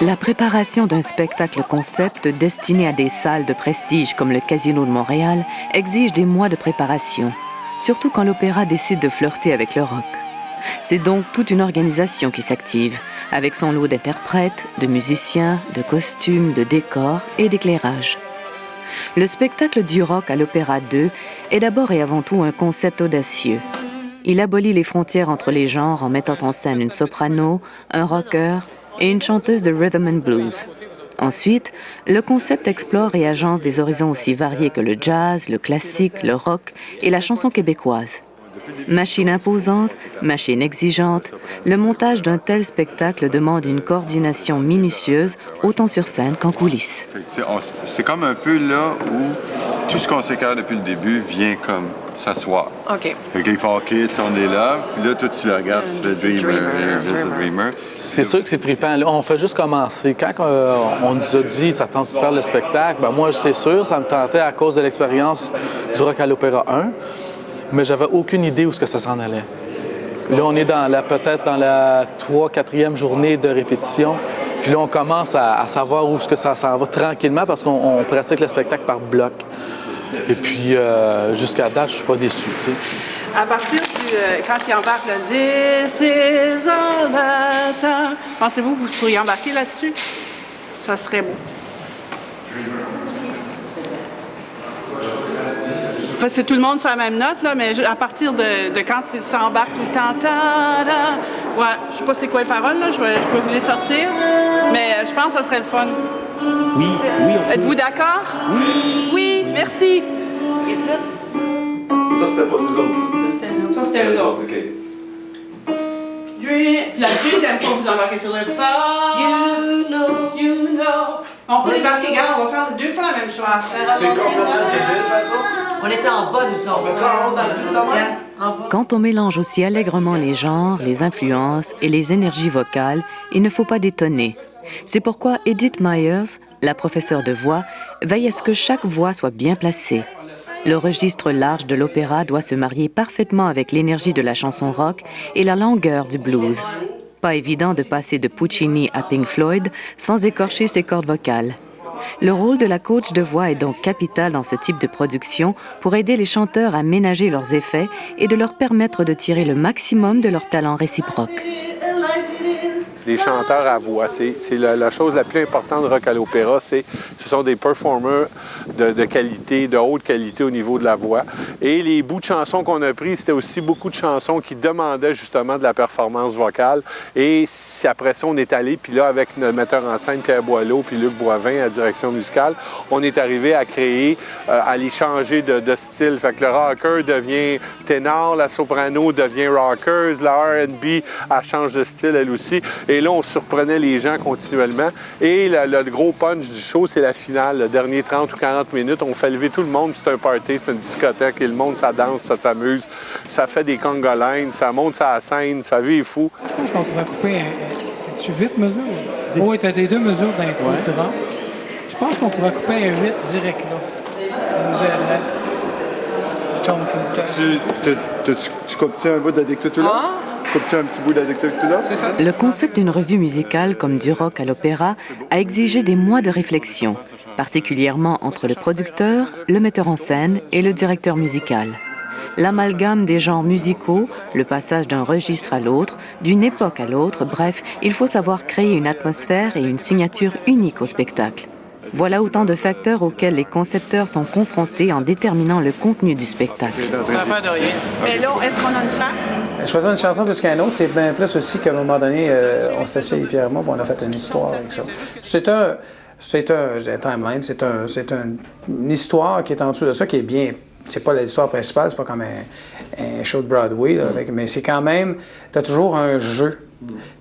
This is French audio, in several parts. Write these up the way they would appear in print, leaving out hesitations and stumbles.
La préparation d'un spectacle concept destiné à des salles de prestige comme le Casino de Montréal exige des mois de préparation, surtout quand l'opéra décide de flirter avec le rock. C'est donc toute une organisation qui s'active, avec son lot d'interprètes, de musiciens, de costumes, de décors et d'éclairage. Le spectacle du rock à l'Opéra 2 est d'abord et avant tout un concept audacieux. Il abolit les frontières entre les genres en mettant en scène une soprano, un rocker et une chanteuse de rhythm and blues. Ensuite, le concept explore et agence des horizons aussi variés que le jazz, le classique, le rock et la chanson québécoise. Machine imposante, machine exigeante, le montage d'un tel spectacle demande une coordination minutieuse, autant sur scène qu'en coulisses. C'est comme un peu là où tout ce qu'on s'écarte depuis le début vient comme s'asseoir. OK. Fait qu'ils font OK, on est là, puis là, toi, tu le regardes, puis tu fais Dreamer. C'est sûr que c'est trippant. Là, on fait juste commencer. Quand on nous a dit ça tente de faire le spectacle, ben moi, c'est sûr, ça me tentait à cause de l'expérience du Rock à l'Opéra 1. Mais j'avais aucune idée où ça s'en allait. Là, on est peut-être dans la 4e journée de répétition. Puis là, on commence à savoir où ça s'en va tranquillement parce qu'on pratique le spectacle par bloc. Et puis, jusqu'à date, je suis pas déçu, tu sais. À partir quand il embarque le « This is all the time », pensez-vous que vous pourriez embarquer là-dessus? Ça serait beau. Enfin, c'est tout le monde sur la même note, là, mais à partir de quand ça embarque tout le temps, ouais, je sais pas c'est quoi les paroles, là, je peux vous les sortir, mais je pense que ça serait le fun. Oui. Êtes-vous d'accord? Oui. Oui, merci. Ça, c'était pas nous autres. Ça, c'était eux autres. OK. La deuxième fois que vous embarquez sur le phare, you know. On peut débarquer, regarde, on va faire 2 fois la même chose. C'est complètement débile, de façon. On était en bas, nous autres. On fait ça en haut dans le pit de même? En bas. Quand on mélange aussi allègrement les genres, les influences et les énergies vocales, il ne faut pas détonner. C'est pourquoi Edith Myers, la professeure de voix, veille à ce que chaque voix soit bien placée. Le registre large de l'opéra doit se marier parfaitement avec l'énergie de la chanson rock et la longueur du blues. Pas évident de passer de Puccini à Pink Floyd sans écorcher ses cordes vocales. Le rôle de la coach de voix est donc capital dans ce type de production pour aider les chanteurs à ménager leurs effets et de leur permettre de tirer le maximum de leur talent réciproque. Des chanteurs à voix, c'est la chose la plus importante de Rock à l'Opéra, ce sont des performers de qualité, de haute qualité au niveau de la voix. Et les bouts de chansons qu'on a pris, c'était aussi beaucoup de chansons qui demandaient justement de la performance vocale. Et après ça, on est allé, puis là, avec notre metteur en scène Pierre Boileau puis Luc Boivin à la direction musicale, on est arrivé à créer, à les changer de style. Fait que le rocker devient ténor, la soprano devient rockers, la R&B, elle change de style elle aussi. Et là, on surprenait les gens continuellement. Et le gros punch du show, c'est la finale. Le dernier 30 ou 40 minutes, on fait lever tout le monde. C'est un party, c'est une discothèque. Et le monde, ça danse, ça s'amuse. Ça fait des Congo lines, ça monte sur la scène, ça vit fou. Je pense qu'on pourrait couper c'est-tu 8 mesures? 10. Oui, t'as des 2 mesures d'intro de drame. Je pense qu'on pourrait couper un 8 direct là. Ça nous aiderait. Tu coupes-tu un bout de la dictature là? Coupes-tu un petit bout de la dictature là? Le concept d'une revue musicale comme du rock à l'opéra a exigé des mois de réflexion, particulièrement entre le producteur, le metteur en scène et le directeur musical. L'amalgame des genres musicaux, le passage d'un registre à l'autre, d'une époque à l'autre, bref, il faut savoir créer une atmosphère et une signature unique au spectacle. Voilà autant de facteurs auxquels les concepteurs sont confrontés en déterminant le contenu du spectacle. Ça fait de rien. Mais là, est-ce qu'on a une track? Choisir une chanson plus qu'un autre, c'est bien plus aussi qu'à un moment donné, on s'est assis avec Pierre et moi, on a fait une histoire avec ça. C'est un timeline, c'est une histoire qui est en dessous de ça, qui est bien. C'est pas l'histoire principale, c'est pas comme un show de Broadway, là, mais c'est quand même, t'as toujours un jeu.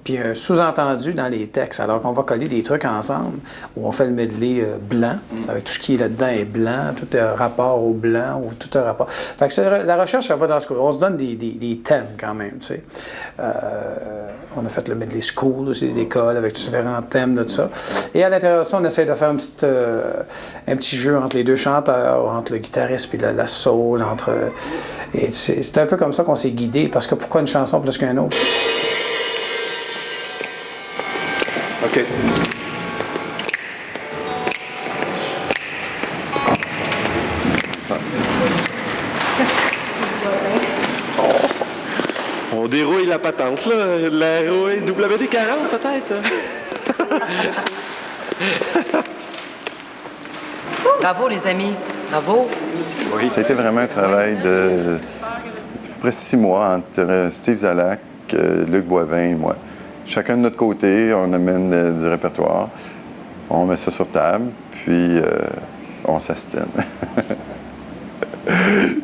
Puis un sous-entendu dans les textes, alors qu'on va coller des trucs ensemble, où on fait le medley blanc, avec tout ce qui est là-dedans est blanc, tout est rapport au blanc, ou tout est rapport... Fait que la recherche, ça va dans ce cas. On se donne des thèmes quand même, tu sais. On a fait le medley school aussi, l'école, avec différents thèmes de ça. Et à l'intérieur de ça, on essaie de faire un petit jeu entre les deux chanteurs, entre le guitariste puis la soul, et c'est un peu comme ça qu'on s'est guidé, parce que pourquoi une chanson plus qu'une autre? OK. ça. On dérouille la patente, là. La rouille WD-40, peut-être. Bravo, les amis. Bravo. Oui. Ça a été vraiment un travail de près 6 mois entre Steve Zalac, Luc Boivin et moi. Chacun de notre côté, on amène du répertoire, on met ça sur table, puis on s'astine.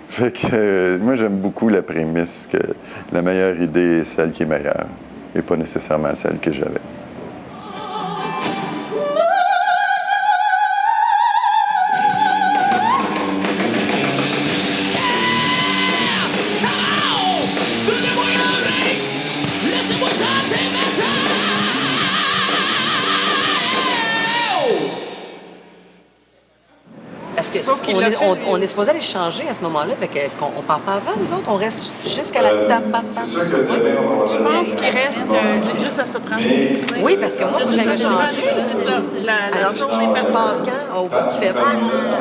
Fait que moi, j'aime beaucoup la prémisse que la meilleure idée est celle qui est meilleure et pas nécessairement celle que j'avais. On est supposé aller changer à ce moment-là. Est-ce qu'on part pas avant, nous autres? On reste jusqu'à la table? C'est sûr que demain, on va Je pense qu'il reste juste la soprano. Oui, parce que moi, faut que j'aille changer. C'est ça. Alors, je pars quand? Au bout qui fait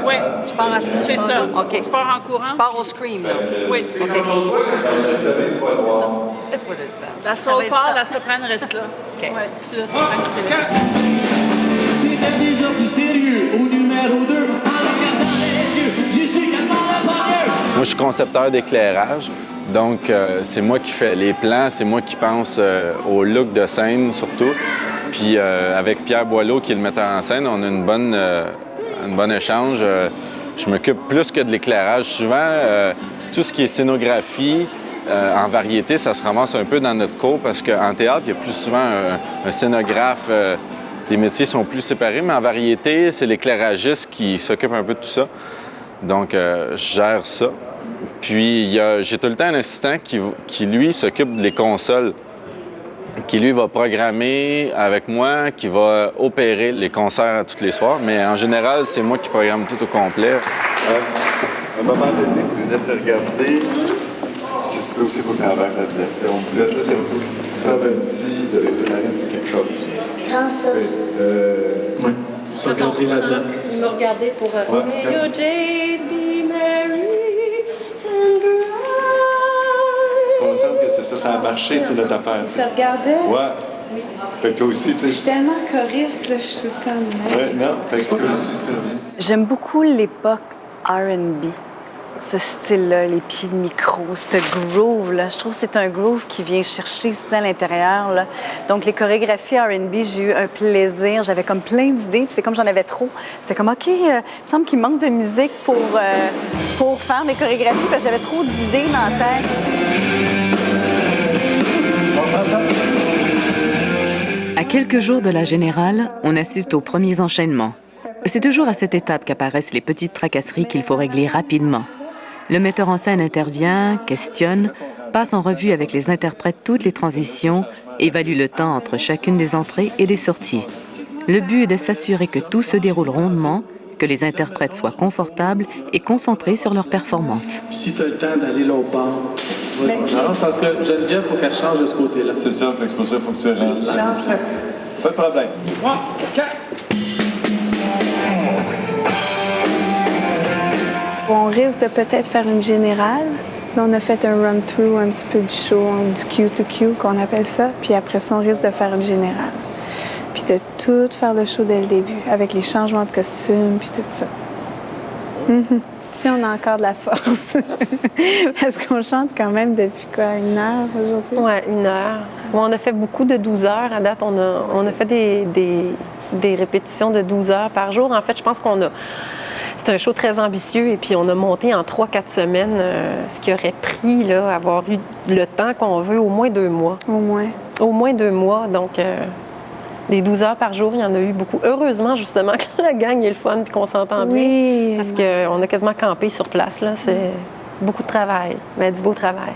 Oui. Je pars à ce C'est ça. OK. Tu pars en courant? Je pars au scream, là. Oui. OK. La soul part, la soprano reste là. OK. Oui, c'est la soprano qui est là. C'était déjà plus sérieux au numéro 2. En regardant les yeux, j'ai su qu'elle m'en a pas mieux. Moi, je suis concepteur d'éclairage. Donc, c'est moi qui fais les plans, c'est moi qui pense au look de scène, surtout. Puis, avec Pierre Boileau, qui est le metteur en scène, on a une bonne échange. Je m'occupe plus que de l'éclairage. Souvent, tout ce qui est scénographie, en variété, ça se ramasse un peu dans notre cours parce qu'en théâtre, il y a plus souvent un scénographe. Les métiers sont plus séparés, mais en variété, c'est l'éclairagiste qui s'occupe un peu de tout ça. Donc, je gère ça. Puis, j'ai tout le temps un assistant qui lui, s'occupe des consoles, qui, lui, va programmer avec moi, qui va opérer les concerts à tous les soirs. Mais en général, c'est moi qui programme tout au complet. À un moment donné, vous vous êtes regardé, c'est aussi pour qu'on embarque là-dedans. Vous êtes là, c'est un petit de préparer un petit quelque chose. Quand ça? Oui, il s'est regardé là-dedans. Il m'a regardé pour... May your days be merry and bright. Il me semble que c'est ça, ça a marché, tu sais, notre affaire. Il se regardait? Ouais. Oui. Fait que toi aussi, tu sais... Je suis tellement choriste, là, je suis tout le temps de même. Ouais, non, fait que toi aussi, c'est ça. J'aime beaucoup l'époque R&B. Ce style-là, les pieds de micro, ce groove-là. Je trouve que c'est un groove qui vient chercher ça à l'intérieur, là. Donc, les chorégraphies R&B, j'ai eu un plaisir. J'avais comme plein d'idées, puis c'est comme j'en avais trop. C'était comme, OK, il me semble qu'il manque de musique pour faire mes chorégraphies, parce que j'avais trop d'idées dans la tête. À quelques jours de la générale, on assiste aux premiers enchaînements. C'est toujours à cette étape qu'apparaissent les petites tracasseries qu'il faut régler rapidement. Le metteur en scène intervient, questionne, passe en revue avec les interprètes toutes les transitions, évalue le temps entre chacune des entrées et des sorties. Le but est de s'assurer que tout se déroule rondement, que les interprètes soient confortables et concentrés sur leur performance. Si tu as le temps d'aller l'autre bord, non, parce que Geneviève, il faut qu'elle change de ce côté-là. C'est ça, fait que c'est pour ça qu'il faut que tu changes. Pas de problème. 3, 4. On risque de peut-être faire une générale. Là, on a fait un run-through un petit peu du show, du Q to Q qu'on appelle ça. Puis après ça, on risque de faire une générale. Puis de tout faire le show dès le début, avec les changements de costumes, puis tout ça. Si on a encore de la force. Parce qu'on chante quand même depuis quoi, 1 heure aujourd'hui? Oui, 1 heure. Bon, on a fait beaucoup de 12 heures. À date, on a fait des répétitions de 12 heures par jour. En fait, je pense qu'on a... C'est un show très ambitieux et puis on a monté en 3-4 semaines, ce qui aurait pris, là, avoir eu le temps qu'on veut, au moins 2 mois. Au moins. Au moins 2 mois, donc les 12 heures par jour, il y en a eu beaucoup. Heureusement, justement, que la gang est le fun et qu'on s'entend bien. Parce qu'on a quasiment campé sur place, là. C'est beaucoup de travail, mais du beau travail.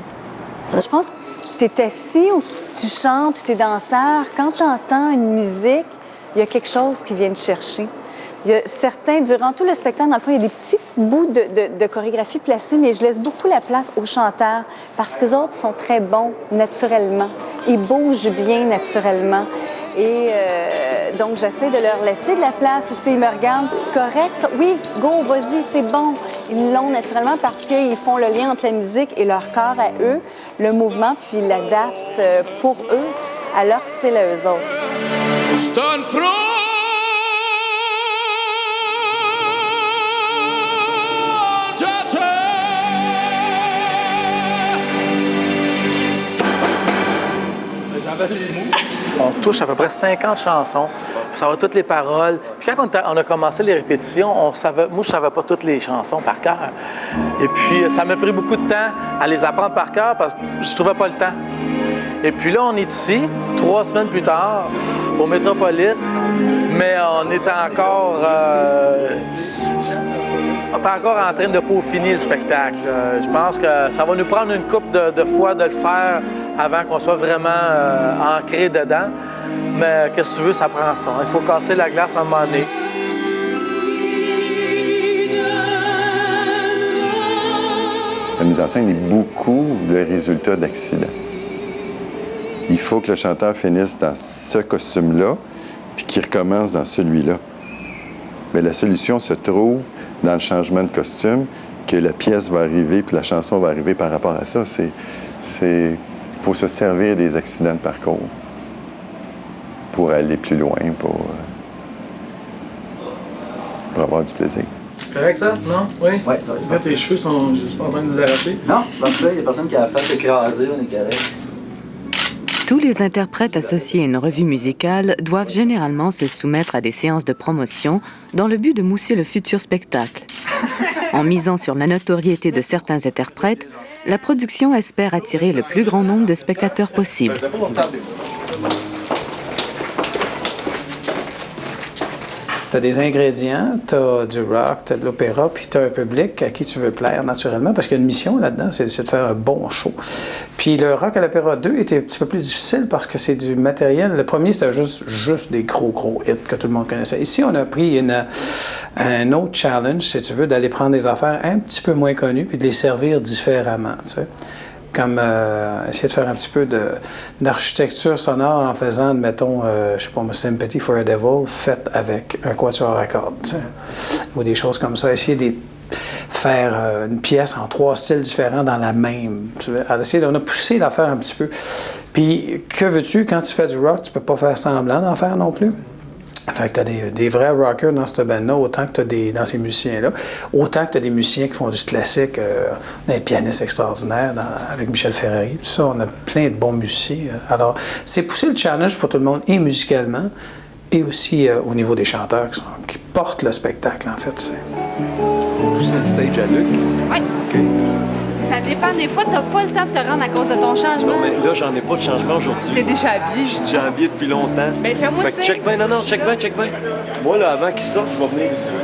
Je pense que tu es assis ou tu chantes, tu es danseur. Quand tu entends une musique, il y a quelque chose qui vient te chercher. Il y a certains, durant tout le spectacle, dans le fond, il y a des petits bouts de chorégraphie placés, mais je laisse beaucoup la place aux chanteurs parce que les autres sont très bons naturellement. Ils bougent bien naturellement. Et donc, j'essaie de leur laisser de la place. S'ils me regardent, c'est correct, ça? Oui, go, vas-y, c'est bon. Ils l'ont naturellement parce qu'ils font le lien entre la musique et leur corps à eux, le mouvement, puis ils l'adaptent pour eux, à leur style à eux autres. On touche à peu près 50 chansons. Il faut savoir toutes les paroles. Puis quand on a commencé les répétitions, moi, je ne savais pas toutes les chansons par cœur. Et puis, ça m'a pris beaucoup de temps à les apprendre par cœur parce que je ne trouvais pas le temps. Et puis là, on est ici, 3 semaines plus tard, au Métropolis, mais on est encore en train de peaufiner le spectacle. Je pense que ça va nous prendre une couple de fois de le faire avant qu'on soit vraiment ancré dedans. Mais qu'est-ce que tu veux, ça prend ça. Il faut casser la glace à un moment donné. La mise en scène est beaucoup le résultat d'accidents. Il faut que le chanteur finisse dans ce costume-là, puis qu'il recommence dans celui-là. Mais la solution se trouve dans le changement de costume, que la pièce va arriver, puis la chanson va arriver par rapport à ça. Il faut se servir des accidents de parcours pour aller plus loin, pour avoir du plaisir. C'est correct ça? Non? Oui? Oui, ça va. En fait, tes cheveux sont juste pas en train de nous arracher? Non, c'est parfait. Il n'y a personne qui a fait écraser, on est correct. Tous les interprètes associés à une revue musicale doivent généralement se soumettre à des séances de promotion dans le but de mousser le futur spectacle. En misant sur la notoriété de certains interprètes, la production espère attirer le plus grand nombre de spectateurs possible. Tu as des ingrédients, tu as du rock, tu as de l'opéra, puis tu as un public à qui tu veux plaire naturellement, parce qu'il y a une mission là-dedans, c'est de faire un bon show. Puis le rock à l'opéra 2 était un petit peu plus difficile parce que c'est du matériel. Le premier, c'était juste des gros hits que tout le monde connaissait. Ici, on a pris un autre challenge, si tu veux, d'aller prendre des affaires un petit peu moins connues puis de les servir différemment, tu sais. Comme essayer de faire un petit peu d'architecture sonore en faisant, mettons, je sais pas, Sympathy for a Devil, faite avec un quatuor à cordes, tu sais. Ou des choses comme ça. Essayer de faire une pièce en 3 styles différents dans la même. On a poussé l'affaire un petit peu. Puis, que veux-tu, quand tu fais du rock, tu peux pas faire semblant d'en faire non plus. Fait que tu as des vrais rockers dans cette band-là, autant que tu as dans ces musiciens-là, autant que tu as des musiciens qui font du classique. On a des pianistes extraordinaires avec Michel Ferrari, tout ça. On a plein de bons musiciens. Alors, c'est pousser le challenge pour tout le monde, et musicalement, et aussi au niveau des chanteurs qui portent le spectacle, en fait. Vous poussez le stage à Luc? Oui. OK. Ça dépend. Des fois, t'as pas le temps de te rendre à cause de ton changement. Non, mais là, j'en ai pas de changement aujourd'hui. T'es déjà habillé. Je suis déjà habillé depuis longtemps. Ben, fais-moi ça. Check bien. Non, check bien. Moi, là, avant qu'il sorte, je vais venir ici.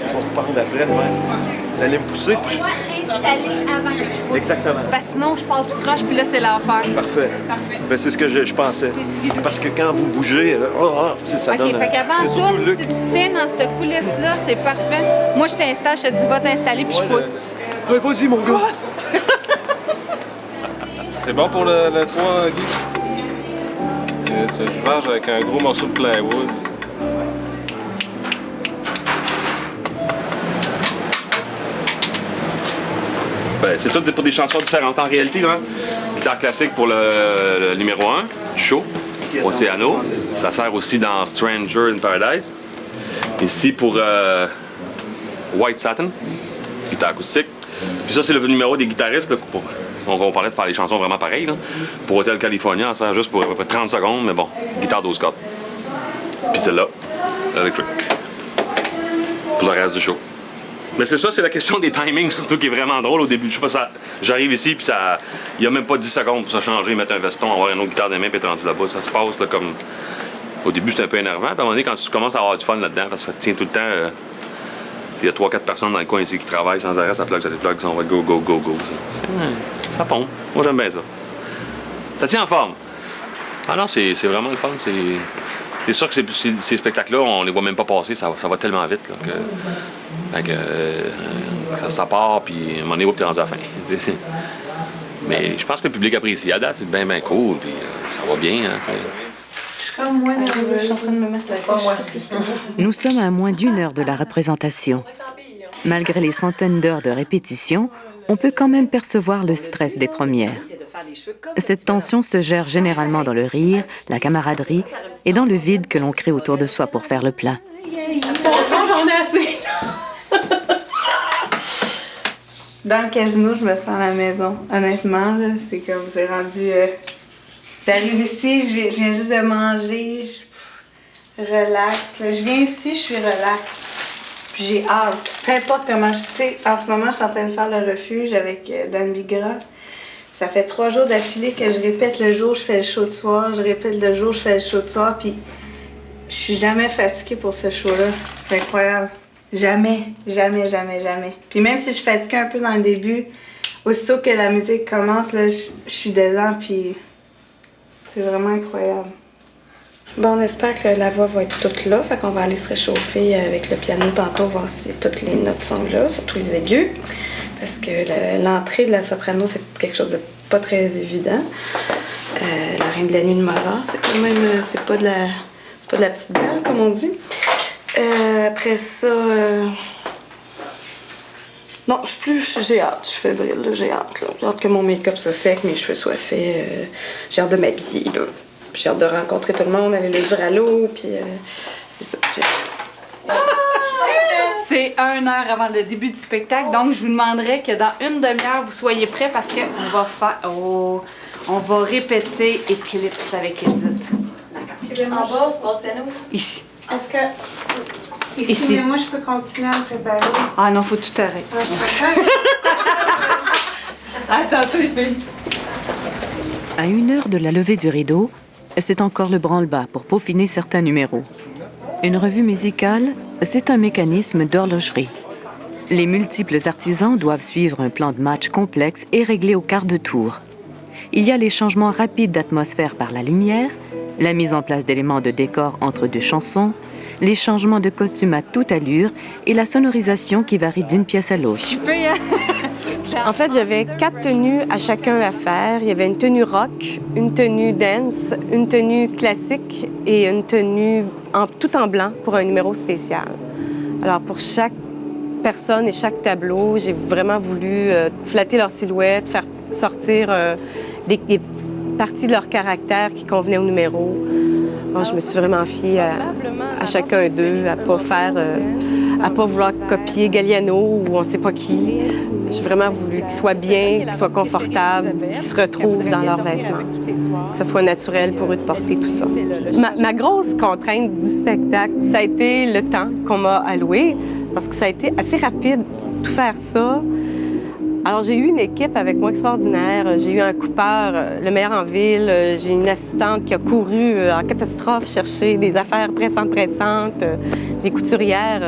On va reprendre après, demain. Vous allez me pousser, puis... Installer avant que je pousse. Exactement. Parce que sinon, je pars tout croche, puis là, c'est l'enfer. Parfait. Ben, c'est ce que je pensais. Parce que quand vous bougez, ça OK, donne... fait qu'avant tout, si tu tiens dans cette coulisse-là, c'est parfait. Moi, je t'installe, je te dis, va t'installer, puis je pousse. Ouais, vas-y, mon gars. C'est bon pour le 3, Guy? Tu fais du charge avec un gros morceau de plywood. Ben, c'est tout pour des chansons différentes en réalité. Là. Guitare classique pour le numéro 1, Show, Oceano. Ça sert aussi dans Stranger in Paradise. Ici pour White Satin, guitare acoustique. Puis ça, c'est le numéro des guitaristes. Là, on parlait de faire des chansons vraiment pareilles. Là. Pour Hotel California, ça sert juste pour à peu près 30 secondes, mais bon, guitare 12 cordes. Puis celle-là, électrique. Pour le reste du show. Mais c'est ça, c'est la question des timings surtout qui est vraiment drôle au début. Je sais pas, ça, j'arrive ici, puis ça, il n'y a même pas 10 secondes pour se changer, mettre un veston, avoir une autre guitare des mains, puis être rendu là-bas. Ça se passe là, comme. Au début, c'est un peu énervant, puis à un moment donné, quand tu commences à avoir du fun là-dedans, parce que ça tient tout le temps. Il y a 3-4 personnes dans le coin ici qui travaillent sans arrêt, ça plug, on va go. Ça pompe. Moi, j'aime bien ça. Ça tient en forme. Alors, c'est vraiment le fun. C'est sûr que ces spectacles-là, on les voit même pas passer, ça va tellement vite là, que ça part, puis à un moment donné, t'es rendu à la fin. Mais je pense que le public apprécie. À date, c'est bien cool, puis ça va bien. Hein, Comme moi, je suis en train de me mettre la tâche. Nous sommes à moins d'1 heure de la représentation. Malgré les centaines d'heures de répétition, on peut quand même percevoir le stress des premières. Cette tension se gère généralement dans le rire, la camaraderie et dans le vide que l'on crée autour de soi pour faire le plein. J'en ai assez. Dans le casino, je me sens à la maison. Honnêtement, là, c'est comme, c'est rendu... J'arrive ici, je viens juste de manger, je relaxe. Là. Je viens ici, je suis relax. Puis j'ai hâte. Peu importe comment je... Tu sais, en ce moment, je suis en train de faire le refuge avec Dan Bigra. Ça fait 3 jours d'affilée que je répète le jour, je fais le show de soir. Je répète le jour, je fais le show de soir. Puis je suis jamais fatiguée pour ce show-là. C'est incroyable. Jamais, jamais, jamais, jamais. Puis même si je suis fatiguée un peu dans le début, aussitôt que la musique commence, là, je suis dedans, puis c'est vraiment incroyable. Bon, on espère que la voix va être toute là, fait qu'on va aller se réchauffer avec le piano tantôt, voir si toutes les notes sont là, surtout les aigus, parce que l'entrée de la soprano, c'est quelque chose de pas très évident. La Reine de la nuit de Mozart, c'est quand même, c'est pas de la petite balle, comme on dit. Après ça, non, j'ai hâte, je suis fébrile, là, j'ai hâte, là. J'ai hâte que mon make-up soit fait, que mes cheveux soient faits, j'ai hâte de m'habiller, là. J'ai hâte de rencontrer tout le monde, aller les dire allô, puis c'est ça, j'ai hâte. C'est 1 heure avant le début du spectacle, donc je vous demanderais que dans une demi-heure, vous soyez prêts parce qu'on va faire... Oh, on va répéter Eclipse avec Edith. D'accord. En bas, c'est pas le piano? Ici. Est-ce que... Ici, mais moi, je peux continuer à me préparer. Ah non, faut tout arrêter. Ah, je préfère. Attends, tout est À 1 heure de la levée du rideau, c'est encore le branle-bas pour peaufiner certains numéros. Une revue musicale, c'est un mécanisme d'horlogerie. Les multiples artisans doivent suivre un plan de match complexe et réglé au quart de tour. Il y a les changements rapides d'atmosphère par la lumière, la mise en place d'éléments de décor entre 2 chansons, les changements de costumes à toute allure et la sonorisation qui varie d'une pièce à l'autre. En fait, j'avais 4 tenues à chacun à faire. Il y avait une tenue rock, une tenue dance, une tenue classique et une tenue tout en blanc pour un numéro spécial. Alors, pour chaque personne et chaque tableau, j'ai vraiment voulu flatter leur silhouette, faire sortir des parties de leur caractère qui convenaient au numéro. Alors, je me suis vraiment fiée à chacun d'eux, à pas vouloir copier Galliano ou on sait pas qui. J'ai vraiment voulu qu'ils soient bien, qu'ils soient confortables, qu'ils se retrouvent dans leurs vêtements, que ce soit naturel pour eux de porter tout ça. Ma grosse contrainte du spectacle, ça a été le temps qu'on m'a alloué, parce que ça a été assez rapide, tout faire ça. Alors, j'ai eu une équipe avec moi extraordinaire. J'ai eu un coupeur, le meilleur en ville. J'ai une assistante qui a couru en catastrophe chercher des affaires pressantes, des couturières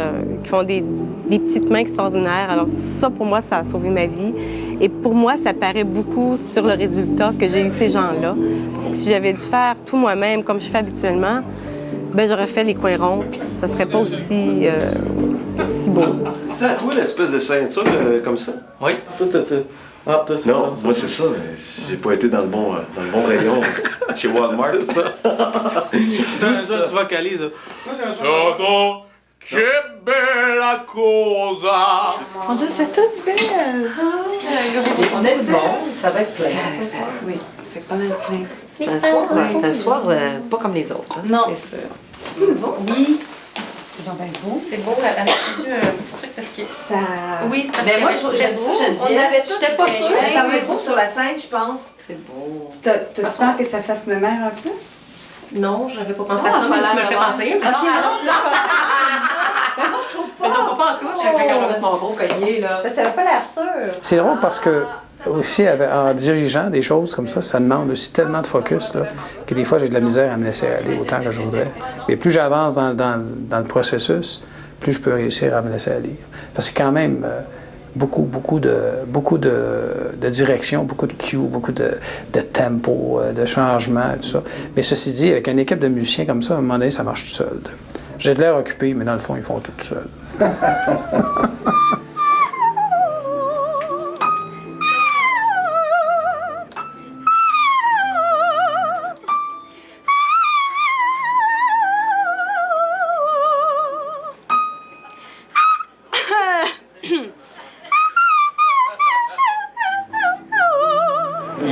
qui font des petites mains extraordinaires. Alors, ça, pour moi, ça a sauvé ma vie. Et pour moi, ça paraît beaucoup sur le résultat que j'ai eu ces gens-là. Parce que si j'avais dû faire tout moi-même, comme je fais habituellement, ben j'aurais fait les coins ronds, puis ça serait pas aussi beau. C'est à toi l'espèce de ceinture comme ça? Oui, toi, ah, toi, c'est non, ça. moi, c'est ça. J'ai pas été dans le bon rayon chez Walmart. C'est ça. Tu vas caler, ça. Moi, j'aime ça. Che bella cosa! Mon Dieu, c'est toute belle! On essaie. Ça va être plein. Oui, c'est pas mal plein. C'est un soir pas comme les autres. Hein, non. C'est sûr. C'est nouveau, ça? Oui. C'est donc bien beau. C'est beau, elle a juste un petit truc parce que... Ça... Oui, c'est parce mais que moi, j'aime ça, Geneviève. J'étais pas sûre. Mais ça va être beau sur la scène, je pense. C'est beau. T'as-tu peur que ça fasse me mère un peu? Non, j'avais pas pensé à ça, mais tu me le fais penser. Mais moi, je trouve pas. Mais non, pas en tout. J'ai fait quand je vais mettre mon gros collier, là. Ça n'avait pas l'air sûr. C'est drôle parce que, aussi, en dirigeant des choses comme ça demande aussi tellement de focus là, que des fois, j'ai de la misère à me laisser aller autant que je voudrais. Mais plus j'avance dans le processus, plus je peux réussir à me laisser aller. Parce que quand même, beaucoup de direction, beaucoup de cues, beaucoup de tempo, de changements, tout ça. Mais ceci dit, avec une équipe de musiciens comme ça, à un moment donné, ça marche tout seul. J'ai de l'air occupé, mais dans le fond, ils font tout seuls.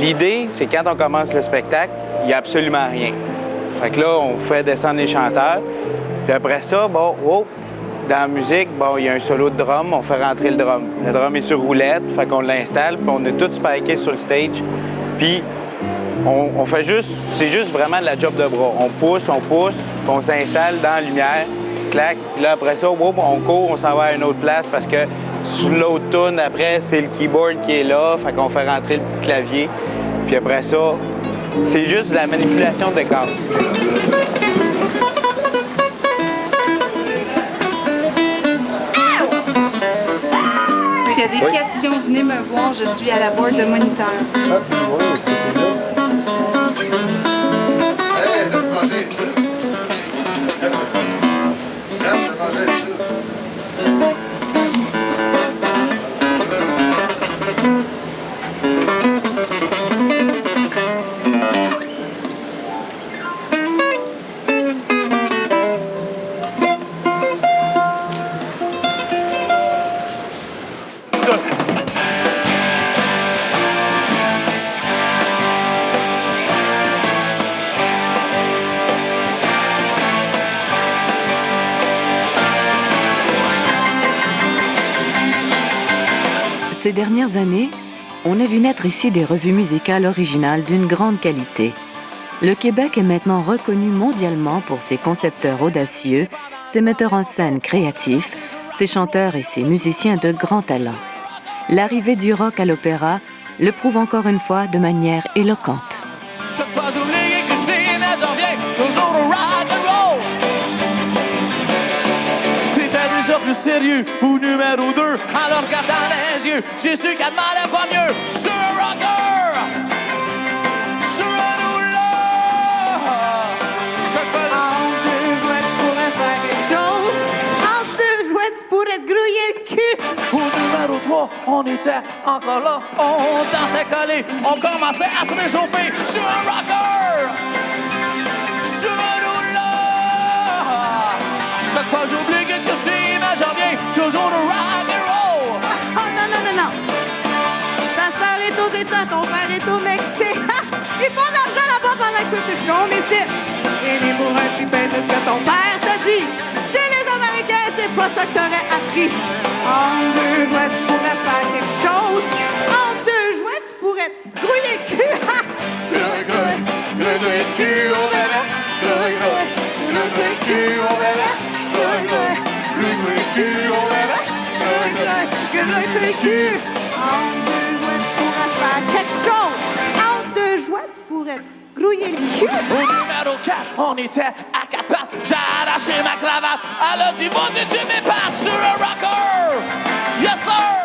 l'idée, c'est quand on commence le spectacle, il n'y a absolument rien. Fait que là, on fait descendre les chanteurs. Puis après ça, bon, oh, dans la musique, bon, il y a un solo de drum, on fait rentrer le drum. Le drum est sur roulette, fait qu'on l'installe, puis on est tout spiké sur le stage. Puis on fait juste, c'est juste vraiment de la job de bras. On pousse, puis on s'installe dans la lumière, clac. Puis là, après ça, oh, on court, on s'en va à une autre place parce que sur l'autre tune, après, c'est le keyboard qui est là, fait qu'on fait rentrer le clavier. Puis après ça, c'est juste de la manipulation de corps. S'il y a des questions, venez me voir, je suis à la board de moniteur. Ces dernières années, on a vu naître ici des revues musicales originales d'une grande qualité. Le Québec est maintenant reconnu mondialement pour ses concepteurs audacieux, ses metteurs en scène créatifs, ses chanteurs et ses musiciens de grand talent. L'arrivée du rock à l'opéra le prouve encore une fois de manière éloquente. Toutefois, j'oublie que je suis, mais j'en viens toujours au rock and roll. C'était déjà plus sérieux ou numéro 2. En le regardant les yeux, j'ai su qu'elle demandait pas mieux. Je suis un rocker, je suis un rouleur. En deux jouets, tu pourrais faire quelque chose. En deux jouets, tu pourrais te grouiller le cul. Au numéro 3, on était encore là. On dansait collé, on commençait à se réchauffer. Je suis un rocker, je suis un rouleur. Quelquefois j'oublie que je suis, mais j'en viens toujours de rock and roll. Oh non, non, non, non. Ta sœur est aux États, ton père est au Mexique. Ils font de l'argent là-bas pendant que tu chômes ici. Et les pour un petit pain, c'est ce que ton père t'a dit. Chez les Américains, c'est pas ça que t'aurais appris. En deux jouets, tu pourrais faire quelque chose. En deux jouets, tu pourrais te grouiller le cul. Grouiller le cul au bébé. Grouiller le cul au bébé. Grouiller le cul au bébé. Grouiller le cul. En deux jouets, tu pourrais faire quelque chose. En deux jouets, tu pourrais te grouiller le cul. Au numéro 4, on était à 4 pattes. J'ai arraché ma cravate. Elle a dit, bon, tu m'épates sur un rocker. Yes, sir.